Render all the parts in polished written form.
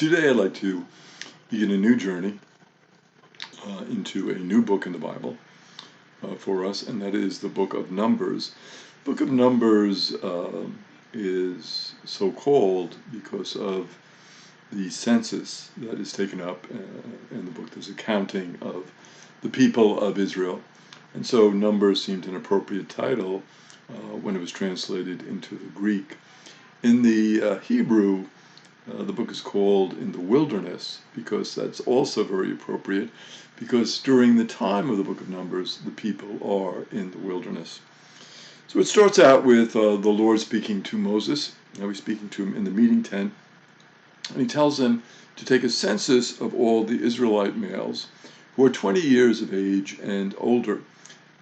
Today I'd like to begin a new journey into a new book in the Bible for us, and that is the book of Numbers. The book of Numbers is so called because of the census that is taken up in the book. There's a counting of the people of Israel, and so Numbers seemed an appropriate title when it was translated into the Greek. In the Hebrew, the book is called In the Wilderness because that's also very appropriate, because during the time of the book of Numbers, the people are in the wilderness. So it starts out with the Lord speaking to Moses. Now he's speaking to him in the meeting tent, and he tells him to take a census of all the Israelite males who are 20 years of age and older,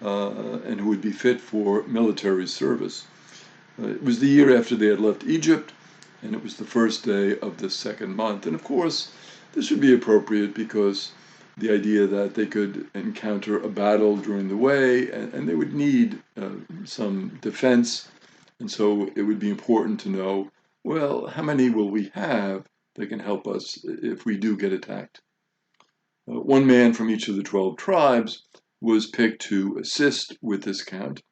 and who would be fit for military service. It was the year after they had left Egypt, and it was the first day of the second month. And of course, this would be appropriate because the idea that they could encounter a battle during the way, and they would need some defense. And so it would be important to know, well, how many will we have that can help us if we do get attacked? One man from each of the 12 tribes was picked to assist with this count.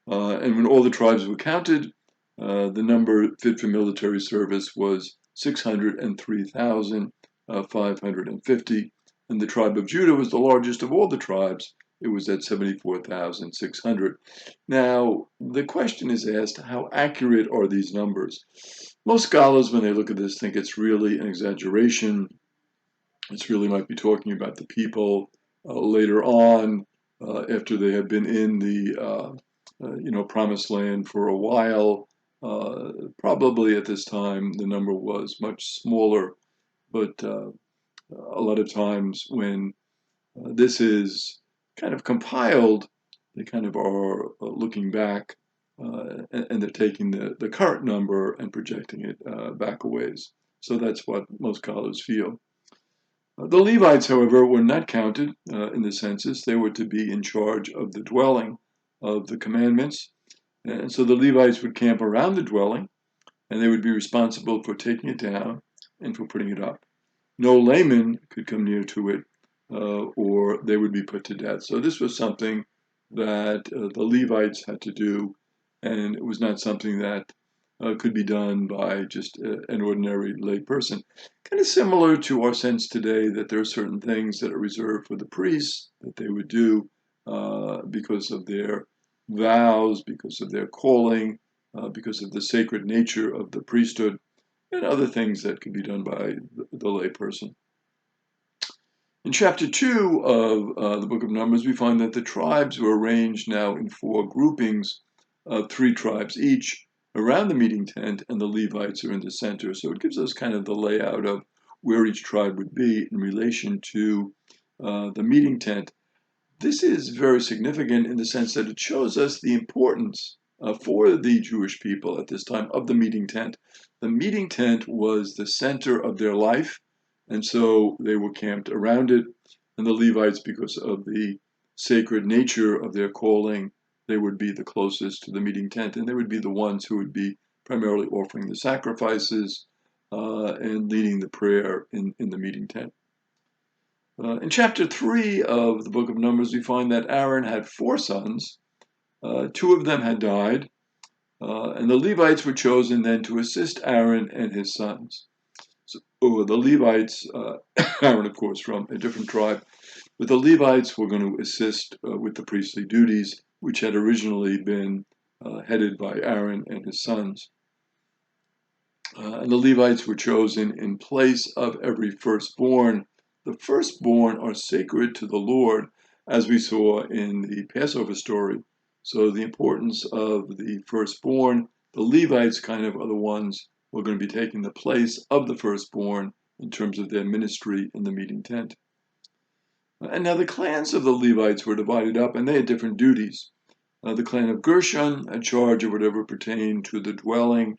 And when all the tribes were counted, the number fit for military service was 603,550, and the tribe of Judah was the largest of all the tribes. It was at 74,600. Now, the question is asked, how accurate are these numbers? Most scholars, when they look at this, think it's really an exaggeration. It's really might be talking about the people later on, after they had been in the promised land for a while. Probably at this time the number was much smaller, but a lot of times when this is kind of compiled, they kind of are looking back, and they're taking the current number and projecting it back a ways. So that's what most scholars feel. The Levites, however, were not counted in the census. They were to be in charge of the dwelling of the commandments. And so the Levites would camp around the dwelling, and they would be responsible for taking it down and for putting it up. No layman could come near to it, or they would be put to death. So this was something that the Levites had to do, and it was not something that could be done by just an ordinary lay person. Kind of similar to our sense today that there are certain things that are reserved for the priests that they would do because of their vows, because of their calling, because of the sacred nature of the priesthood, and other things that could be done by the lay person. In chapter 2 of the book of Numbers, we find that the tribes were arranged now in 4 groupings of 3 tribes each around the meeting tent, and the Levites are in the center. So it gives us kind of the layout of where each tribe would be in relation to the meeting tent. This is very significant in the sense that it shows us the importance for the Jewish people at this time of the meeting tent. The meeting tent was the center of their life, and so they were camped around it. And the Levites, because of the sacred nature of their calling, they would be the closest to the meeting tent, and they would be the ones who would be primarily offering the sacrifices and leading the prayer in the meeting tent. In chapter 3 of the book of Numbers, we find that Aaron had 4 sons. 2 of them had died, and the Levites were chosen then to assist Aaron and his sons. So the Levites, Aaron, of course, from a different tribe, but the Levites were going to assist with the priestly duties, which had originally been headed by Aaron and his sons. And the Levites were chosen in place of every firstborn. The firstborn are sacred to the Lord, as we saw in the Passover story. So the importance of the firstborn, the Levites kind of are the ones who are going to be taking the place of the firstborn in terms of their ministry in the meeting tent. And now the clans of the Levites were divided up, and they had different duties. The clan of Gershon had charge of whatever pertained to the dwelling,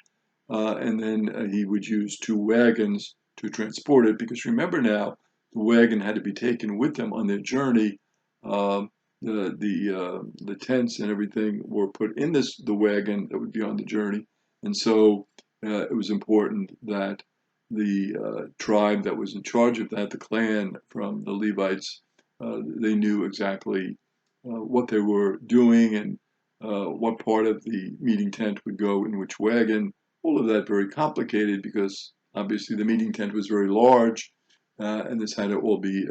and then he would use 2 wagons to transport it, because remember now, the wagon had to be taken with them on their journey. The tents and everything were put in the wagon that would be on the journey, and so it was important that tribe that was in charge of that, the clan from the Levites, they knew exactly what they were doing and what part of the meeting tent would go in which wagon. All of that very complicated because obviously the meeting tent was very large, and this had to all be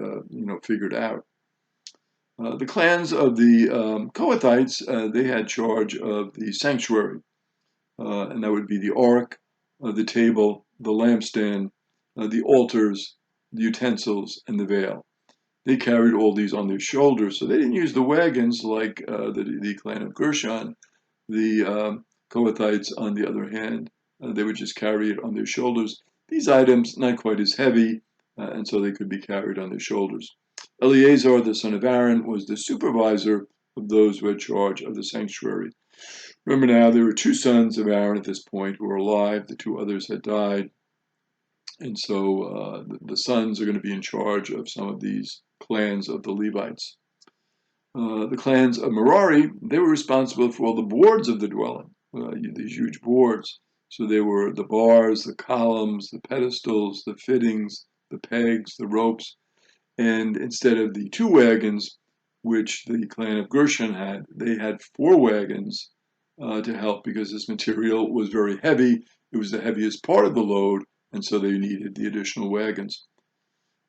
figured out. The clans of the Kohathites, they had charge of the sanctuary, and that would be the ark, the table, the lampstand, the altars, the utensils, and the veil. They carried all these on their shoulders, so they didn't use the wagons like the clan of Gershon. The Kohathites, on the other hand, they would just carry it on their shoulders. These items, not quite as heavy, and so they could be carried on their shoulders. Eleazar, the son of Aaron, was the supervisor of those who had charge of the sanctuary. Remember now, there were two sons of Aaron at this point who were alive. The two others had died. And so the sons are going to be in charge of some of these clans of the Levites. The clans of Merari, they were responsible for all the boards of the dwelling, these huge boards. So they were the bars, the columns, the pedestals, the fittings, the pegs, the ropes. And instead of the two wagons, which the clan of Gershon had, they had four wagons to help because this material was very heavy. It was the heaviest part of the load, and so they needed the additional wagons.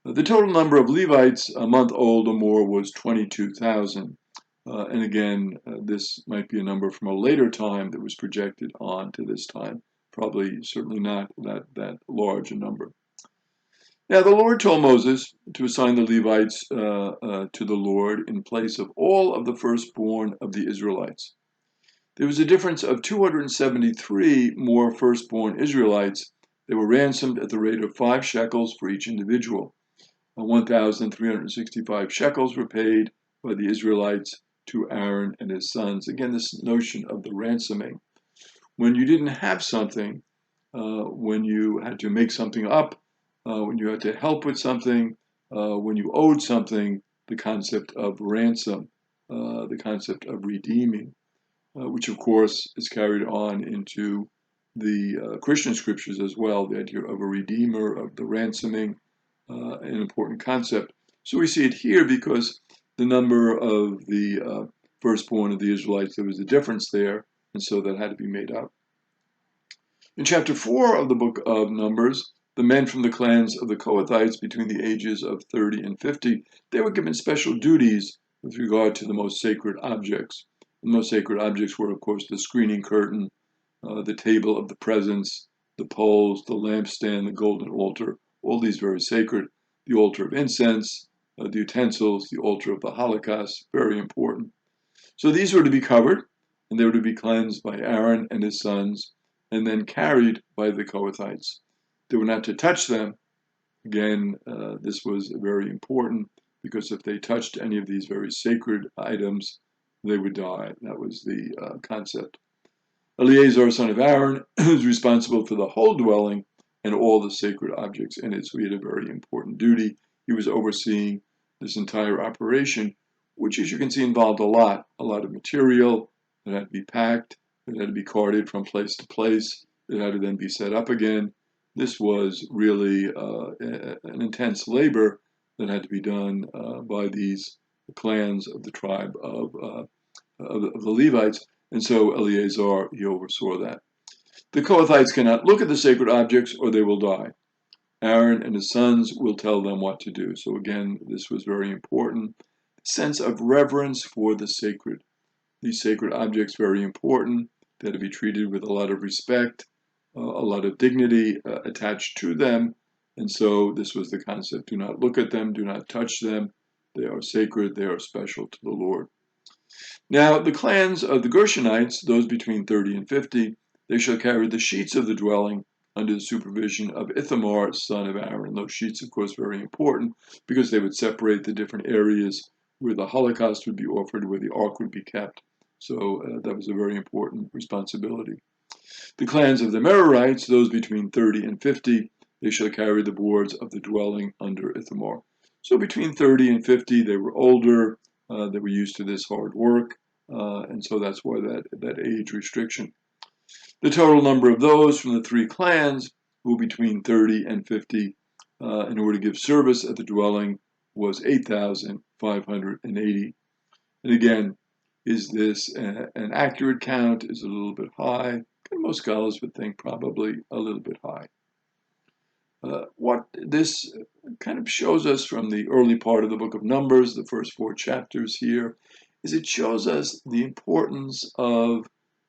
The total number of Levites a month old or more was 22,000. And again, this might be a number from a later time that was projected on to this time. Probably, certainly not that large a number. Now the Lord told Moses to assign the Levites to the Lord in place of all of the firstborn of the Israelites. There was a difference of 273 more firstborn Israelites. They were ransomed at the rate of 5 shekels for each individual. 1,365 shekels were paid by the Israelites to Aaron and his sons. Again, this notion of the ransoming. When you didn't have something, when you had to make something up, when you had to help with something, when you owed something, the concept of ransom, the concept of redeeming, which of course is carried on into the Christian scriptures as well, the idea of a redeemer, of the ransoming, an important concept. So we see it here because the number of the firstborn of the Israelites, there was a difference there, and so that had to be made up. In chapter 4 of the book of Numbers, the men from the clans of the Kohathites between the ages of 30 and 50, they were given special duties with regard to the most sacred objects. The most sacred objects were, of course, the screening curtain, the table of the presence, the poles, the lampstand, the golden altar, all these very sacred. The altar of incense, the utensils, the altar of the Holocaust, very important. So these were to be covered, and they were to be cleansed by Aaron and his sons, and then carried by the Kohathites. They were not to touch them. Again, this was very important because if they touched any of these very sacred items, they would die. That was the concept. Eleazar, son of Aaron, was responsible for the whole dwelling and all the sacred objects in it. So he had a very important duty. He was overseeing this entire operation, which, as you can see, involved a lot of material that had to be packed, that had to be carted from place to place, that had to then be set up again. This was really an intense labor that had to be done by these clans of the tribe of the Levites, and so Eleazar, he oversaw that. The Kohathites cannot look at the sacred objects or they will die. Aaron and his sons will tell them what to do. So again, this was very important. Sense of reverence for the sacred. These sacred objects, very important. They had to be treated with a lot of respect, a lot of dignity attached to them. And so this was the concept. Do not look at them, do not touch them. They are sacred, they are special to the Lord. Now, the clans of the Gershonites, those between 30 and 50, they shall carry the sheets of the dwelling under the supervision of Ithamar, son of Aaron. Those sheets, of course, very important because they would separate the different areas where the Holocaust would be offered, where the ark would be kept. So that was a very important responsibility. The clans of the Merarites, those between 30 and 50, they shall carry the boards of the dwelling under Ithamar. So between 30 and 50, they were older, they were used to this hard work, and so that's why that age restriction. The total number of those from the three clans who between 30 and 50 in order to give service at the dwelling was 8,580. And again, is this an accurate count? Is it a little bit high? Most scholars would think probably a little bit high. What this kind of shows us from the early part of the book of Numbers, the first 4 chapters here, is it shows us the importance of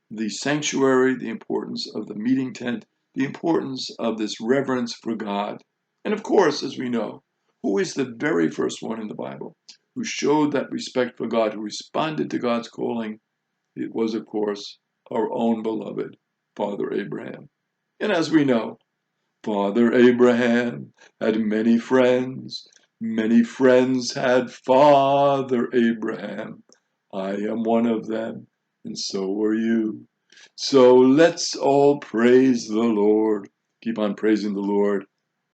the sanctuary, the importance of the meeting tent, the importance of this reverence for God. And of course, as we know, who is the very first one in the Bible who showed that respect for God, who responded to God's calling? It was, of course, our own beloved Father Abraham. And as we know, Father Abraham had many friends. Many friends had Father Abraham. I am one of them, and so are you. So let's all praise the Lord. Keep on praising the Lord